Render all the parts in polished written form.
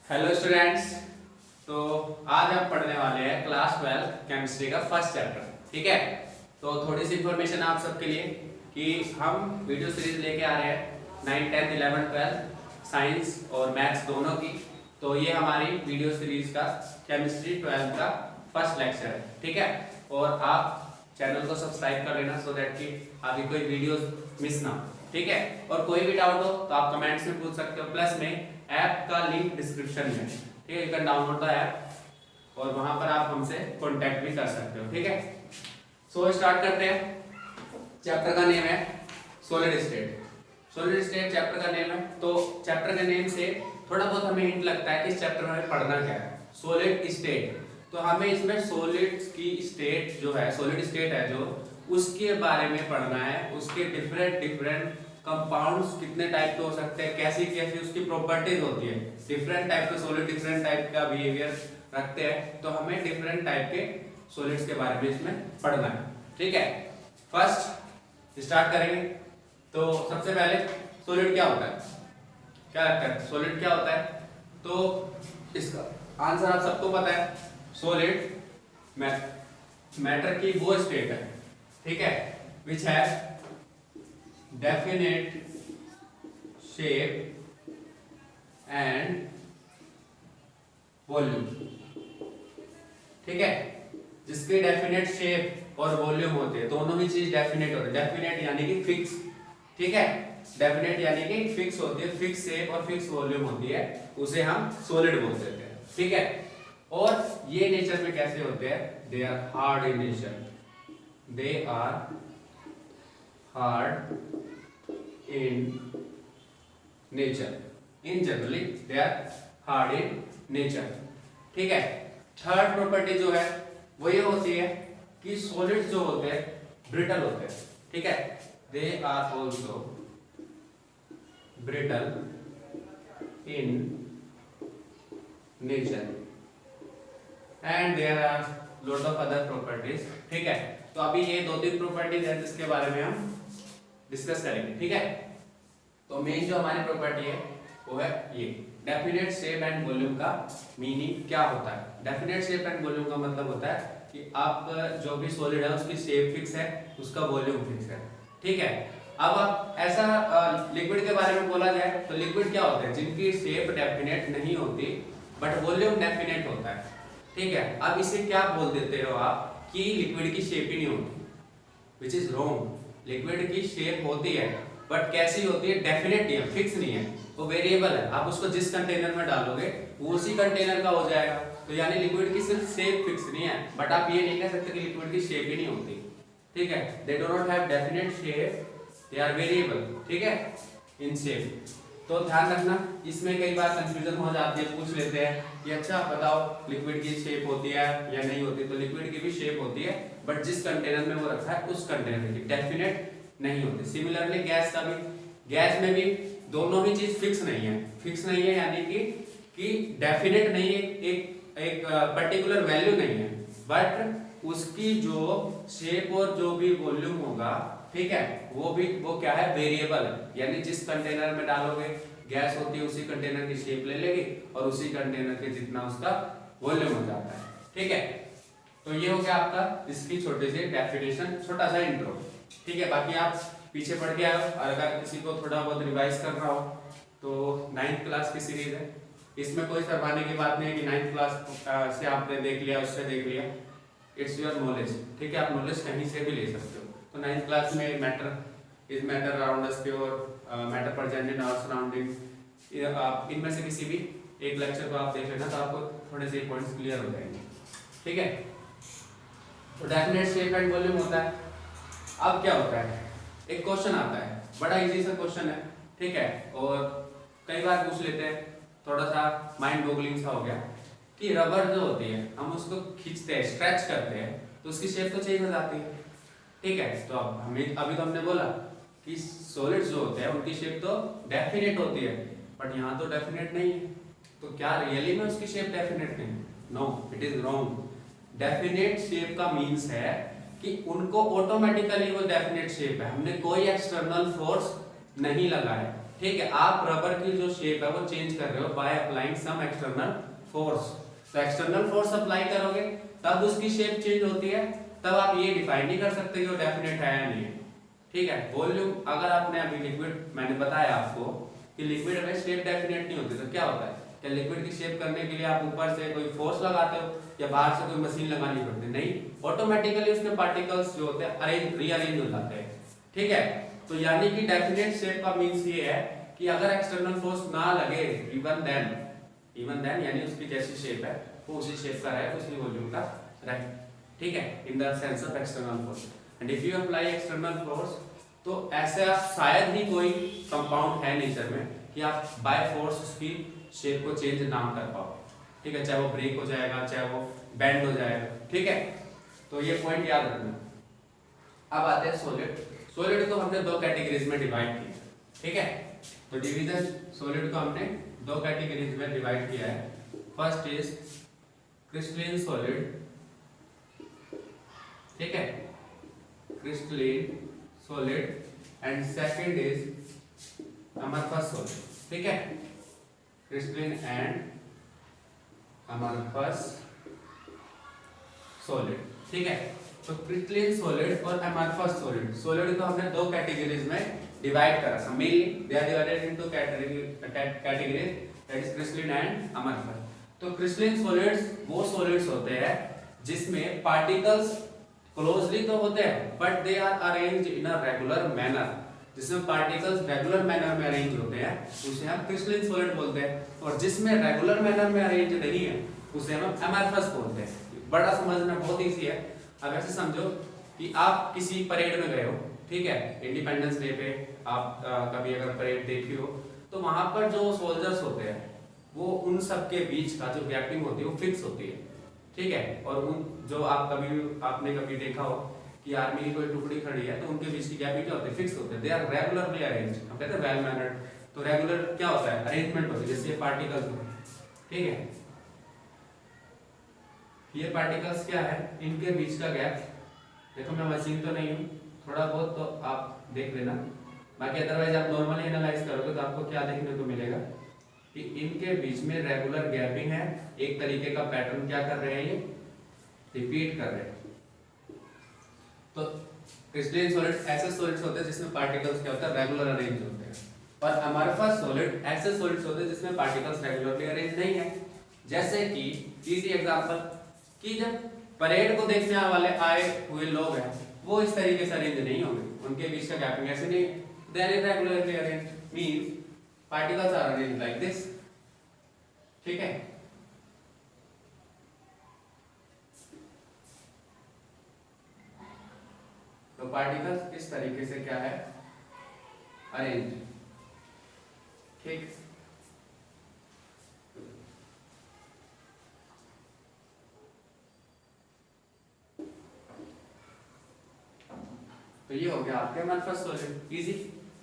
Hello students. तो आज हम पढ़ने वाले हैं क्लास 12 केमिस्ट्री का फर्स्ट चैप्टर। ठीक है, तो थोड़ी सी इंफॉर्मेशन आप सबके लिए कि हम वीडियो सीरीज लेके आ रहे हैं 9, 10, 11, 12 साइंस और मैथ्स दोनों की। तो ये हमारी वीडियो सीरीज का केमिस्ट्री 12 का फर्स्ट लेक्चर है। ठीक है, और आप चैनल को सब्सक्राइब कर लेना सो दैट कि आपकी कोई वीडियो मिस ना हो। ठीक है, और कोई भी डाउट हो तो आप कमेंट्स में पूछ सकते हो। प्लस में ऐप का लिंक डिस्क्रिप्शन में है। ठीक है, you can download the app और वहां पर आप हमसे कांटेक्ट भी कर सकते हो। ठीक है, सो स्टार्ट करते हैं। चैप्टर का नेम है solid state. Solid state chapter का नेम है। तो चैप्टर के नेम से थोड़ा बहुत हमें हिंट लगता है कि इस चैप्टर में हमें पढ़ना क्या है। सॉलिड स्टेट, तो हमें इसमें सॉलिड्स की स्टेट जो है, सॉलिड स्टेट है जो, उसके बारे में पढ़ना है। उसके डिफरेंट कंपाउंड्स कितने टाइप के हो सकते हैं, कैसी कैसी उसकी प्रॉपर्टीज होती है। डिफरेंट टाइप के सॉलिड डिफरेंट टाइप का बिहेवियर रखते हैं, तो हमें डिफरेंट टाइप के सॉलिड्स के बारे में इसमें पढ़ना है। ठीक है, फर्स्ट स्टार्ट करेंगे। तो सबसे पहले सॉलिड क्या होता है, क्या लगता है सॉलिड क्या होता है? तो इसका आंसर आप सबको पता है। सॉलिड मैटर की वो स्टेट है, ठीक है, विच है definite shape and volume। ठीक है, जिसके डेफिनेट शेप और वॉल्यूम होते हैं, दोनों ही चीज डेफिनेट होते हैं। डेफिनेट यानी कि फिक्स, ठीक है, डेफिनेट यानी कि फिक्स होती है, फिक्स शेप और फिक्स वॉल्यूम होती है, उसे हम सॉलिड बोल देते हैं। ठीक है, और ये नेचर में कैसे होते हैं? They are hard in nature, they are hard in nature, in generally they are hard in nature। ठीक है, थर्ड प्रॉपर्टी जो है वो ये होती है कि सॉलिड्स जो होते हैं ब्रिटल होते हैं। ठीक है, they are also brittle in nature and there are lot of other properties। ठीक है, तो अभी ये दो तीन प्रॉपर्टीज है जिसके बारे में हम डिस्कस करेंगे। ठीक है, तो मेन जो हमारी प्रॉपर्टी है वो है ये डेफिनेट शेप एंड वॉल्यूम का मीनिंग क्या होता है। डेफिनेट शेप एंड वॉल्यूम का मतलब होता है कि आप जो भी सॉलिड है उसकी शेप फिक्स है, उसका वॉल्यूम फिक्स है। ठीक है, अब आप ऐसा लिक्विड के बारे में बोला जाए तो लिक्विड क्या होते हैं? जिनकी शेप डेफिनेट नहीं होती बट वॉल्यूम डेफिनेट होता है। ठीक है, अब इसे क्या बोल देते हो आप कि लिक्विड की शेप ही नहीं होती, विच इज रॉन्ग। लिक्विड की शेप होती है बट कैसी होती है? डेफिनेट नहीं है, फिक्स नहीं है, वो वेरिएबल है। आप उसको जिस कंटेनर में डालोगे वो उसी कंटेनर का हो जाएगा। तो यानी लिक्विड की सिर्फ शेप फिक्स नहीं है, बट आप ये नहीं कह सकते कि लिक्विड की शेप ही नहीं होती। ठीक है, they do not have definite shape, they are variable. ठीक है, इन शेप। तो ध्यान रखना, इसमें कई बार कंफ्यूजन हो जाती है, पूछ लेते हैं कि अच्छा बताओ लिक्विड की शेप होती है या नहीं होती। तो लिक्विड की भी शेप होती है बट जिस कंटेनर में वो रखा है उस कंटेनर की डेफिनेट नहीं होती। सिमिलरली गैस का भी, गैस में भी दोनों ही चीज फिक्स नहीं है। फिक्स नहीं है यानी कि डेफिनेट नहीं है, एक पर्टिकुलर वैल्यू नहीं है, बट उसकी जो शेप और जो भी वॉल्यूम होगा, ठीक है, वो क्या है? वेरिएबल है। यानी जिस कंटेनर में डालोगे गैस होती है उसी कंटेनर की शेप ले लेगी और उसी कंटेनर के जितना उसका वॉल्यूम हो जाता है। ठीक है, तो ये हो गया आपका इसकी छोटी सी डेफिनेशन, छोटा सा इंट्रो। ठीक है, बाकी आप पीछे पढ़ के आओ और अगर किसी को थोड़ा बहुत रिवाइज करना हो तो 9th क्लास की सीरीज है, इसमें कोई शर्माने की बात नहीं है कि 9th क्लास से आपने देख लिया, उससे देख लिया, इट्स योर नॉलेज। ठीक है, आप नॉलेज कहीं से भी ले सकते हो। तो 9th क्लास में matter is matter around us और matter present in our surrounding, इनमें से किसी भी एक लेक्चर को आप देख लेना तो आपको थोड़े से पॉइंट्स क्लियर हो जाएंगे। ठीक है, तो डेफिनेट शेप एंड वॉल्यूम होता है। अब क्या होता है? एक क्वेश्चन आता है, बड़ा इजी सा क्वेश्चन है। ठीक है, और कई बार पूछ लेते हैं, थोड़ा सा माइंड बॉगलिंग सा हो गया कि रबर जो होती है हम उसको खींचते हैं, स्ट्रेच करते हैं तो उसकी शेप तो चेंज हो जाती है। ठीक है, तो अब हमें अभी तो हमने बोला कि सॉलिड्स जो होते हैं उनकी शेप तो डेफिनेट होती है, बट यहाँ तो डेफिनेट नहीं है। तो क्या रियली में उसकी शेप डेफिनेट नहीं? No, it is wrong. Definite shape का मीन्स है कि उनको ऑटोमेटिकली वो डेफिनेट शेप है, हमने कोई एक्सटर्नल फोर्स नहीं लगाया। ठीक है, आप रबर की जो शेप है वो चेंज कर रहे हो by applying some external force. तो एक्सटर्नल फोर्स अप्लाई करोगे तब उसकी शेप चेंज होती है, तब आप ये डिफाइन नहीं कर सकते कि वो डेफिनेट है या नहीं है। ठीक है, वॉल्यूम, अगर आपने अभी लिक्विड, मैंने बताया आपको कि लिक्विड में शेप डेफिनेट नहीं होती, तो क्या होता है, क्या लिक्विड की शेप करने के लिए आप ऊपर से कोई फोर्स लगाते हो या बाहर से कोई मशीन लगानी पड़ती है? नहीं, ऑटोमेटिकली उसमें पार्टिकल्स जो होते हैं अरेंज रीअरेंज हो जाते हैं। ठीक है, तो यानी कि डेफिनेट शेप का मींस ये है कि अगर एक्सटर्नल फोर्स ना लगे, इवन देन यानी उसकी जैसी शेप है वो उसी शेप का रहे, उसी वॉल्यूम का रहे। ठीक है, in the sense of external force. And if you apply external force, तो ऐसे आप शायद ही कोई कंपाउंड है नेचर में कि आप बाय फोर्स उसकी शेप को चेंज ना कर पाओ। ठीक है, चाहे वो ब्रेक हो जाएगा, चाहे वो बेंड हो जाएगा। ठीक है, तो ये पॉइंट याद रखना। अब आते हैं सॉलिड। सॉलिड को हमने दो कैटेगरीज में डिवाइड किया। ठीक है, तो डिवीजन सॉलिड को हमने दो कैटेगरीज में डिवाइड किया है। First is crystalline solid. ठीक है, crystalline solid, and second is amorphous solid. ठीक है, क्रिस्टलाइन एंड अमरफस सॉलिड। ठीक है, तो क्रिस्टलाइन सॉलिड और अमरफस सॉलिड, सॉलिड को हमने दो कैटेगरीज में डिवाइड करा था। Mainly they are divided into categories, that is crystalline and amorphous. तो क्रिस्टलाइन सॉलिड्स वो सॉलिड्स होते हैं जिसमें पार्टिकल्स क्लोजली तो होते हैं but they are arranged in a regular manner. जिसमें पार्टिकल्स रेगुलर मैनर में अरेंज होते हैं उसे हम क्रिस्टलाइन सॉलिड बोलते हैं, और जिसमें रेगुलर मैनर में अरेंज नहीं है उसे हम अमरफस बोलते हैं। बड़ा समझना बहुत ईजी है। अब ऐसे समझो कि आप किसी परेड में गए हो, ठीक है, इंडिपेंडेंस डे पे आप कभी अगर परेड देखी हो, तो वहां पर जो सोल्जर्स होते हैं वो उन सब के बीच का जो गैपिंग होती है वो फिक्स होती है। ठीक है, और उन जो आपने कभी देखा हो कि आर्मी की कोई टुकड़ी खड़ी है तो उनके बीच की गैपिंग क्या होती है, फिक्स होते हैं, दे आर रेगुलरली अरेंज्ड। हम कहते हैं वेल मैनर्ड। तो रेगुलर क्या होता है, अरेंजमेंट होती है, जैसे ये पार्टिकल्स हो। ठीक है, ये पार्टिकल्स क्या है, इनके बीच का गैप, देखो मैं मशीन तो नहीं हूँ, थोड़ा बहुत तो आप देख लेना, बाकी अदरवाइज आप नॉर्मली एनालाइज करोगे तो आपको क्या देखने को मिलेगा कि इनके बीच में रेगुलर गैपिंग है, एक तरीके का पैटर्न क्या कर रहे हैं, ये रिपीट कर रहे हैं। तो क्रिस्टलाइन सॉलिड ऐसे सॉलिड्स होते हैं जिसमें पार्टिकल्स क्या होता है, रेगुलर अरेंज होते हैं, और अमरफस सॉलिड ऐसे सॉलिड्स होते हैं जिसमें पार्टिकल्स रेगुलरली अरेंज नहीं है। जैसे कि इजी एग्जांपल कि जब परेड को देखने वाले आए हुए लोग हैं वो इस तरीके से अरेंज नहीं होंगे, उनके बीच का गैपिंग ऐसे नहीं, they are irregularly arrange, means particles are arranged like this. ठीक है, तो पार्टिकल्स इस तरीके से क्या है, अरेंज। ठीक, तो ये हो गया आपके अमरफस सॉलिड, इजी।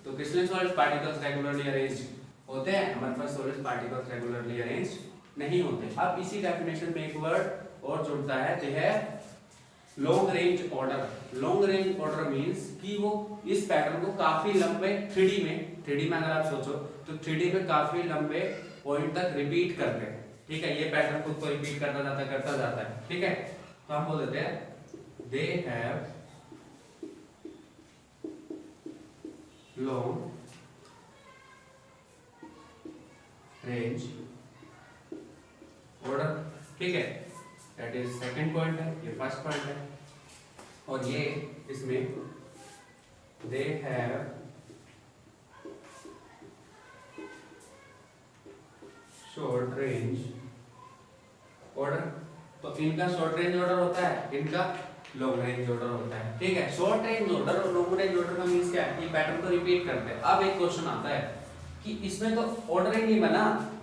तो crystalline solid particles regularly arrange होते हैं, amorphous solid particles regularly arrange नहीं होते। अब इसी डेफिनेशन में एक वर्ड और जुड़ता है, तो है long range order. Long range order means कि वो इस पैटर्न को काफी लंबे 3D में अगर आप सोचो तो 3D में काफी लंबे पॉइंट तक रिपीट करते हैं। ठीक है, ये पैटर्न खुद को रिपीट करता जाता है। ठीक है, तो हम बोल देते हैं they have long range order। ठीक है, दैट इज सेकंड पॉइंट है, ये फर्स्ट पॉइंट है, और ये इसमें they have short range order. तो इनका शॉर्ट रेंज ऑर्डर होता है, इनका लॉन्ग रेंज ऑर्डर होता है। ठीक है, शॉर्ट रेंज ऑर्डर और लॉन्ग रेंज ऑर्डर का मींस क्या है, कि पैटर्न को रिपीट करते हैं। अब एक क्वेश्चन आता है कि इसमें तो ऑर्डर ही नहीं बना,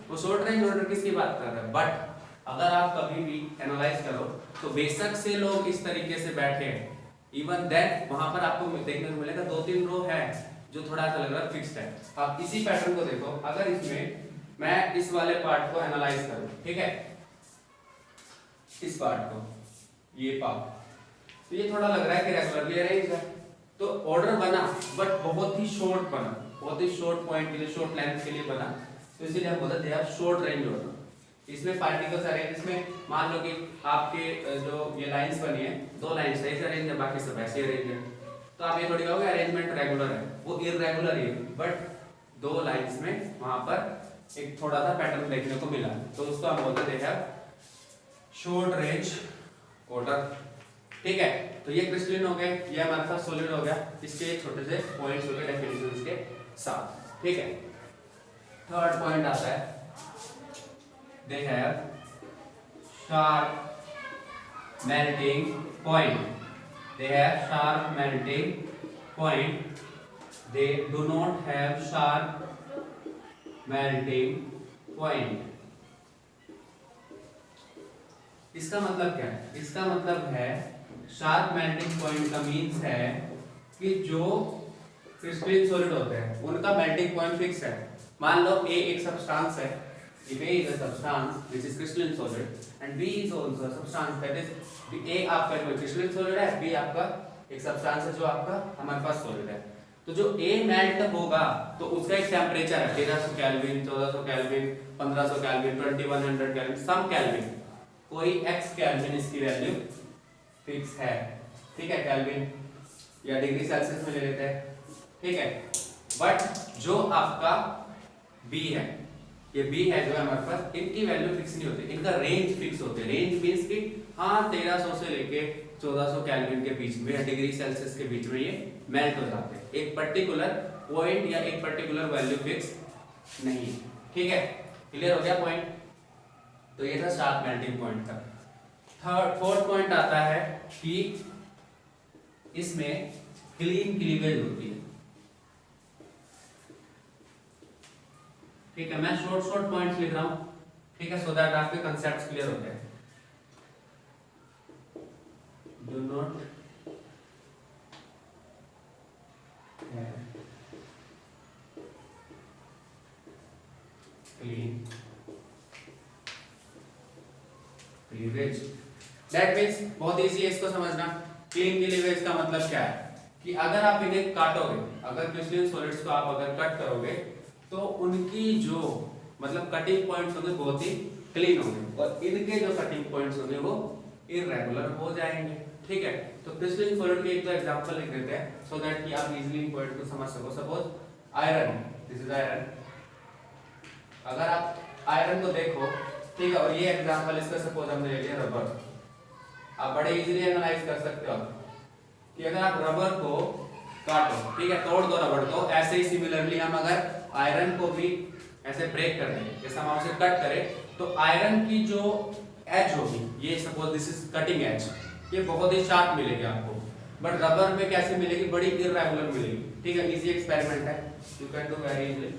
वो शॉर्ट रेंज ऑर्डर किसकी बात कर रहे हैं। बट अगर आप कभी भी एनालाइज करो तो बेशक से लोग इस तरीके से बैठे हैं, इवन देन वहां पर आपको देखने को मिलेगा 2-3 रो है जो थोड़ा सा लग रहा है फिक्स्ड है। आप इसी पैटर्न को देखो, अगर इसमें मैं इस वाले पार्ट को एनालाइज करूं, ठीक है, इस पार्ट को, ये पार्ट, तो ये थोड़ा लग रहा है कि रेगुलरली अरेंज है। तो ऑर्डर बना बट बहुत ही शॉर्ट बना, बहुत ही शॉर्ट पॉइंट के लिए, शॉर्ट लेंथ के लिए बना, तो इसीलिए हम बोलते हैं शॉर्ट रेंज ऑर्डर। इसमें पार्टिकल्स अरेंज, इसमें मान लो कि आपके जो ये लाइंस बनी है, दो लाइंस सही से अरेंज है, बाकी सब ऐसे अरेंज है, तो आप ये थोड़ी कहोगे अरेंजमेंट रेगुलर है, वो इररेगुलर है, बट दो लाइंस में वहां पर एक थोड़ा सा पैटर्न देखने को मिला, तो उसको हम बोलते हैं शॉर्ट रेंज ऑर्डर। ठीक है, तो ये क्रिस्टलिन हो गए, ये हमारे पास सॉलिड हो गया, इसके छोटे से पॉइंट्स हो गए डेफिनेशंस के साथ। ठीक है, थर्ड पॉइंट आता है, they have sharp melting point, they have sharp melting point, they do not have sharp melting point। इसका मतलब क्या है? इसका मतलब है शार्प मेल्टिंग पॉइंट का मीन्स है कि जो क्रिस्टलिन सॉलिड होते हैं उनका मेल्टिंग पॉइंट फिक्स है। मान लो A एक सब्सटेंस है, if A is a substance which is crystalline solid and B is also a substance, that is A आपका कोई crystalline solid है, B आपका एक सब्सटेंस है जो आपका हमारे पास सॉलिड है। तो जो A मेल्ट होगा तो उसका एक टेम्परेचर है 1300 केल्विन, 1400 केल्विन, 1500 केल्विन, 2100 केल्विन, सम केल्विन, कोई x केल्विन इसकी वैल्यू फिक्स है। ठीक है, केल्विन या डिग्री सेल्सियस में ले लेते हैं। ठीक है, बट जो आपका B है, ये B है जो है हमारे पास, इनकी वैल्यू फिक्स नहीं होती, इनका रेंज फिक्स होते हैं। रेंज मींस कि हाँ 1300 से लेके 1400 केल्विन के बीच में या डिग्री सेल्सियस के बीच में ये मेल्ट हो जाते हैं, एक पर्टिकुलर पॉइंट या एक पर्टिकुलर वैल्यू फिक्स नहीं है। ठीक है, क्लियर हो गया पॉइंट? तो ये था शार्प मेल्टिंग पॉइंट का। फोर्थ पॉइंट आता है कि इसमें क्लीन क्लीवेज होती है। ठीक है, मैं शॉर्ट पॉइंट्स लिख रहा हूं, ठीक है, सो दैट आपके कंसेप्ट्स क्लियर होते हैं। Do not clean cleavage, that means बहुत इजी है इसको समझना। क्लीन क्लीवेज का मतलब क्या है कि अगर आप इन्हें काटोगे, अगर क्रिस्टलिन सॉलिड्स को आप अगर कट करोगे तो उनकी जो मतलब कटिंग पॉइंट्स होंगे बहुत ही क्लीन होंगे और इनके जो कटिंग पॉइंट्स होंगे वो इररेगुलर हो जाएंगे। ठीक है, तो क्रिस्टलिन सॉलिड के एक दो एग्जांपल लिख देते हैं सो दैट कि आप इजीली इन पॉइंट को समझ सको। Suppose iron, this is iron, अगर आप आयरन को देखो, ठीक है, और ये एग्जांपल इसका सपोज हमने ले लिया रबर, आप बड़े इजीली एनालाइज कर सकते हो कि अगर आप रबर को काटो, ठीक है, तोड़ दो रबर को, ऐसे ही सिमिलरली हम अगर आयरन को भी ऐसे ब्रेक कर दें, जैसे हम उसे कट करें, तो आयरन की जो एज होगी, ये suppose this is cutting edge, ये बहुत ही शार्प मिलेगी आपको, बट रबर में कैसे मिलेगी? बड़ी इररेगुलर मिलेगी। ठीक है, इजी एक्सपेरिमेंट है, you can do very easily.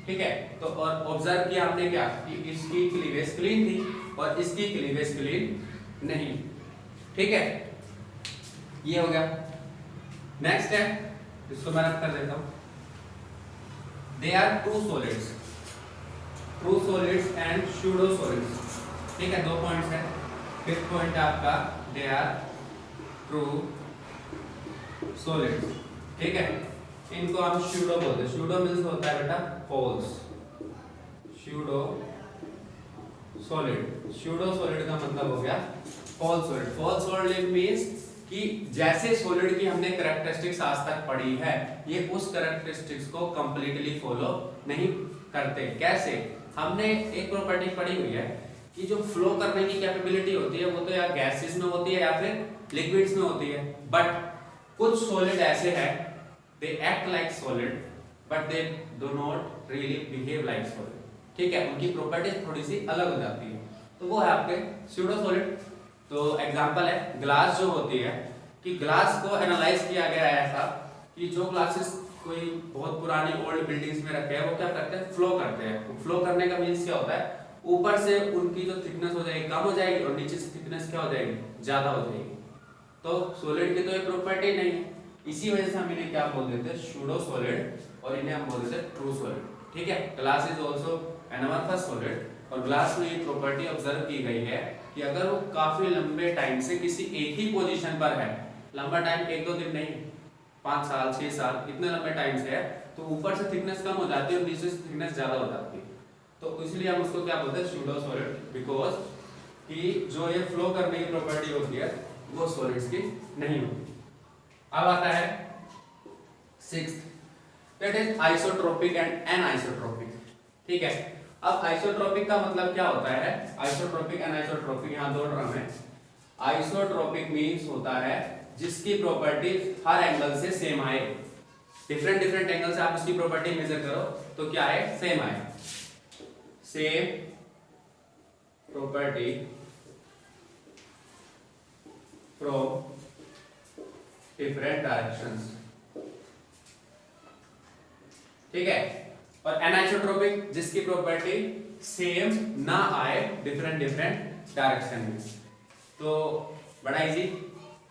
ठीक है, तो और ऑब्जर्व किया हमने क्या कि इसकी क्लीवेज क्लीन थी और इसकी क्लीवेज क्लीन नहीं। ठीक है, ये हो गया। नेक्स्ट है, इसको मैं रख कर देता हूं, they are true solids, true solids and pseudo solids. ठीक है, दो पॉइंट्स है। फिफ्थ पॉइंट आपका दे आर ट्रू सॉलिड्स। ठीक है, इनको हम स्यूडो बोलते हैं। स्यूडो मींस होता है बेटा false, pseudo solid. Pseudo solid का मतलब हो गया false solid. False solid means कि जैसे सॉलिड की हमने कैरेक्टरिस्टिक्स आज तक पढ़ी है, ये उस कैरेक्टरिस्टिक्स को कंप्लीटली फॉलो नहीं करते। कैसे? हमने एक प्रॉपर्टी पढ़ी हुई है कि जो फ्लो करने की कैपेबिलिटी होती है वो तो या गैसेस में होती है या फिर लिक्विड्स में होती है, बट कुछ सॉलिड ऐसे हैं they act like solid but they do not really behave like solid. ठीक है, उनकी प्रॉपर्टीज थोड़ी सी अलग हो जाती है, तो वो है आपके स्यूडो सॉलिड। तो एग्जांपल है ग्लास जो होती है, कि ग्लास को एनालाइज किया गया है ऐसा कि जो ग्लासेस कोई बहुत पुरानी ओल्ड बिल्डिंग्स में रखे हैं वो क्या करते हैं? फ्लो करते हैं। फ्लो करने का मीन्स क्या होता है? ऊपर से उनकी जो थिकनेस हो जाएगी कम हो जाएगी और नीचे से थिकनेस क्या हो जाएगी? ज्यादा हो जाएगी। तो सॉलिड की तो ये प्रॉपर्टी नहीं है, इसी वजह से हम इन्हें क्या बोल देते हैं? स्यूडो सॉलिड, और इन्हें हम बोल देते हैं ट्रू सॉलिड। ठीक है, glass is also an amorphous solid, और ग्लास में ये प्रॉपर्टी ऑब्जर्व की गई है कि अगर वो काफी लंबे टाइम से किसी एक ही पोजीशन पर है लंबा टाइम 1-2 दिन नहीं, 5 साल 6 साल इतने लंबे टाइम से है, तो ऊपर से थिकनेस कम हो जाती है और नीचे से थिकनेस ज्यादा हो जाती है। तो इसलिए हम उसको क्या बोलते हैं, स्यूडो सॉलिड, बिकॉज कि जो ये फ्लो करने की प्रॉपर्टी होती है वो सॉलिड्स की नहीं होती। अब आता है 6th, that is isotropic and anisotropic. ठीक है, अब आइसोट्रोपिक का मतलब क्या होता है, आइसोट्रोपिक एनाइसोट्रोपिक, यहाँ 2 टर्म है। आइसोट्रोपिक मीन्स होता है जिसकी प्रॉपर्टी हर एंगल से सेम आए, डिफरेंट एंगल से आप उसकी प्रॉपर्टी मेजर करो तो क्या है, सेम आए, same property from different directions. ठीक है, और एनाइसोट्रोपिक जिसकी प्रॉपर्टी सेम ना आए डिफरेंट डायरेक्शन में। तो बड़ा इजी,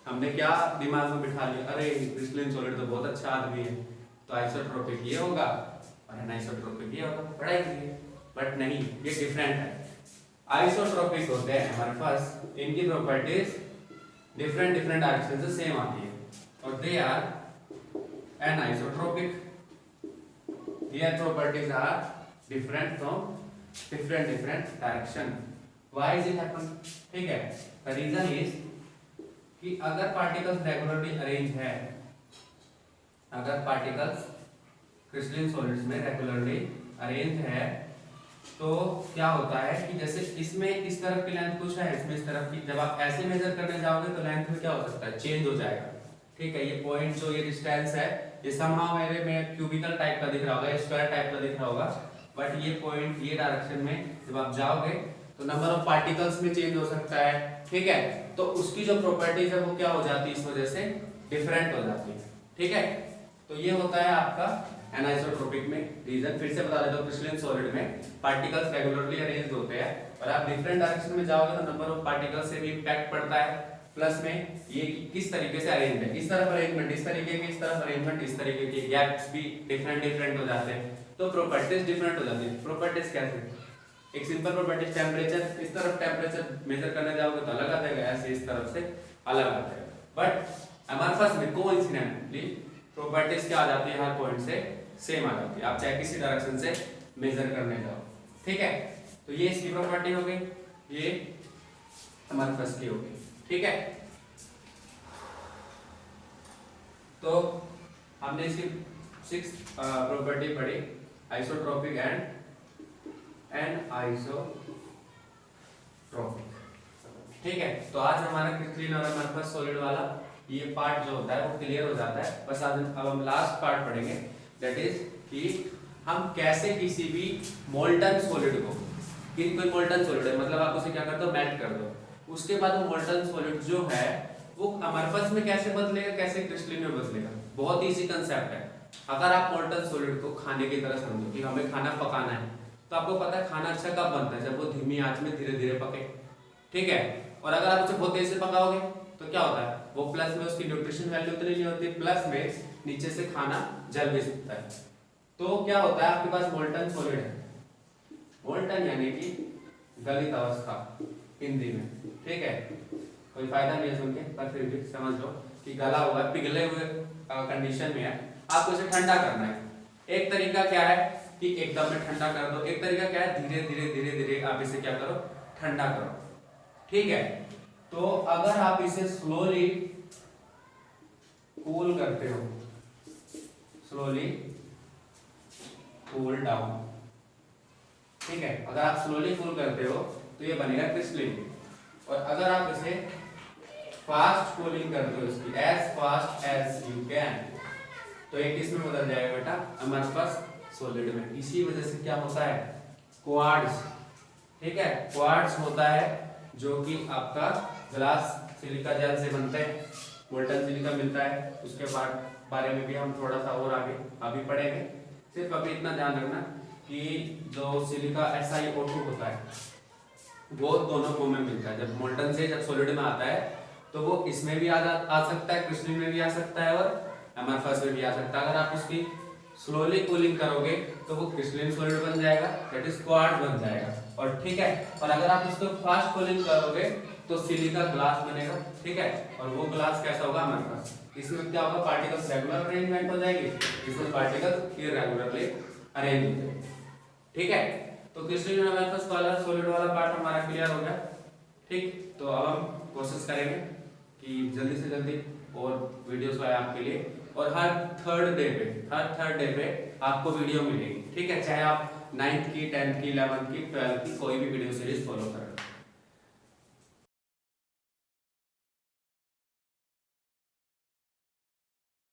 हमने क्या दिमाग में बिठा लिया, अरे क्रिस्टलाइन सॉलिड तो बहुत अच्छा आदमी है, तो आइसोट्रोपिक ये होगा और एनाइसोट्रोपिक ये होगा, बड़ा इजी है। बट नहीं, ये डिफरेंट है। आइसोट्रोपिक होते हैं हमारे पास, इनकी प्रॉपर्टीज डिफरेंट डायरेक्शन से सेम आती है, और they are anisotropic, their properties are different from different direction. Why is it happen? ठीक है, the reason is कि अगर particles regularly arranged है, अगर particles crystalline solids में regularly arranged है, तो क्या होता है कि जैसे इसमें इस तरफ की लेंथ कुछ है, इसमें इस तरफ की, जब आप ऐसे मेजर करने जाओगे तो लेंथ में क्या हो सकता है, चेंज हो जाएगा। ठीक है, ये पॉइंट जो ये डिस्टेंस है ये somehow मेरे में क्यूबिकल टाइप का दिख रहा होगा, स्क्वायर टाइप का दिख रहा होगा, बट ये पॉइंट ये डायरेक्शन में जब आप जाओगे तो नंबर ऑफ पार्टिकल्स में चेंज हो सकता है। ठीक है, तो उसकी जो प्रॉपर्टीज है वो क्या हो जाती है, इस वजह से डिफरेंट हो जाती है। ठीक है, तो ये होता है आपका एनाइसोट्रोपिक में रीजन। फिर से बता देता हूँ, क्रिस्टलाइन सॉलिड में पार्टिकल्स रेगुलरली अरेंज्ड होते हैं, और आप डिफरेंट डायरेक्शन में जाओगे तो नंबर ऑफ पार्टिकल्स से भी इम्पैक्ट पड़ता है, प्लस में ये किस तरीके से अरेंज है, इस तरफ अरेंजमेंट इस तरीके के, इस तरफ अरेंजमेंट इस तरीके के, गैप्स भी डिफरेंट हो जाते हैं, तो प्रॉपर्टीज डिफरेंट हो जाती है। प्रॉपर्टीज कैसे, एक सिंपल प्रॉपर्टीज, टेम्परेचर, इस तरफ टेम्परेचर मेजर करने जाओगे तो अलग आ जाएगा, ऐसे इस तरफ से अलग आ जाएगा। बट हमारे पास में कोइंसिडेंटली प्रॉपर्टीज क्या आ जाती है, हर पॉइंट से सेम आ जाती है, आप चाहे किसी डायरेक्शन से मेजर करने जाओ। ठीक है, तो ये इसकी प्रॉपर्टी हो गई, ये हमारे पास की हो गई। ठीक है, तो हमने इसकी 6th प्रॉपर्टी पढ़ी, आइसोट्रोपिक एंड एनाइसोट्रोपिक। ठीक है, तो आज हमारा क्रिस्टलाइन और हमारे पास सॉलिड वाला ये पार्ट जो होता है वो क्लियर हो जाता है। बस आज अब हम लास्ट पार्ट पढ़ेंगे, दैट इज कि हम कैसे किसी भी मोल्टन सॉलिड को, कि कोई मोल्टन सॉलिड है मतलब आप उसे क्या कर दो, मेल्ट कर दो, उसके बाद वो मोल्टन सॉलिड जो है वो अमरफस में कैसे बदलेगा, कैसे क्रिस्टलाइन में बदलेगा। बहुत इजी कंसेप्ट है। अगर आप मोल्टन सॉलिड को खाने की तरह समझो कि हमें खाना पकाना है, तो आपको पता है खाना अच्छा कब बनता है, जब वो धीमी आंच में धीरे धीरे पके। ठीक है, और अगर आप उसे बहुत तेज से पकाओगे तो क्या होता है, वो प्लस में उसकी न्यूट्रिशन वैल्यू उतनी नहीं होती, प्लस में नीचे से खाना जल भी सकता है। तो क्या होता है, आपके पास मोल्टन सॉलिड है, मोल्टन यानी कि गलित अवस्था हिंदी में। ठीक है, कोई फायदा नहीं है सुन के, पर फिर भी समझ लो कि गला हुआ, पिघले हुए कंडीशन में है, आपको इसे ठंडा करना है। एक तरीका क्या है कि एकदम में ठंडा कर दो, एक तरीका क्या है धीरे धीरे आप इसे क्या करो, ठंडा करो। ठीक है, तो अगर आप इसे स्लोली कूल करते हो, स्लोली कूल डाउन, ठीक है, अगर आप स्लोली कूल करते हो तो ये बनेगा क्रिस्टलाइन। और अगर आप इसे फास्ट कूलिंग करते हो, इसकी as fast as you can, तो ये किस में बदल जाएगा बेटा, हमारे पास सॉलिड में। इसी वजह से क्या होता है, क्वार्ट्ज। ठीक है, क्वार्ट्ज होता है जो कि आपका ग्लास सिलिका जेल से बनता है, मोल्टन सिलिका मिलता है, उसके बाद बारे में भी हम थोड़ा सा और आगे अभी पढ़ेंगे। सिर्फ अभी इतना ध्यान रखना कि जो सिलिका SiO2 होता है वो दोनों फॉर्म में मिलता है। जब मोल्टन से जब सॉलिड में आता है तो वो इसमें भी आ सकता है, क्रिस्टलाइन में भी आ सकता है, और अमरफस में भी आ सकता है। अगर आप उसकी स्लोली कूलिंग करोगे तो वो क्रिस्टलाइन सॉलिड बन जाएगा, दैट इज क्वार्ट्ज बन जाएगा। और ठीक है, और अगर आप उसको फास्ट कूलिंग करोगे तो सिलिका ग्लास बनेगा, ठीक है। और वो ग्लास कैसा होगा हमारे पास, इसमें क्या होगा, पार्टिकल्स रेगुलर अरेंजमेंट हो जाएगी, इसमें पार्टिकल्स इररेगुलरली अरेंज हो जाएंगे, ठीक है। तो क्रिस्टल हमारे पास कलर सॉलिड वाला पार्ट हमारा क्लियर हो गया, ठीक। तो अब हम कोशिश करेंगे कि जल्दी से जल्दी और वीडियोस आए आपके लिए, और हर थर्ड डे पे आपको वीडियो मिलेगी, ठीक है। चाहे आप 9th की, 10th की, 11th की, 12th की कोई भी वीडियो सीरीज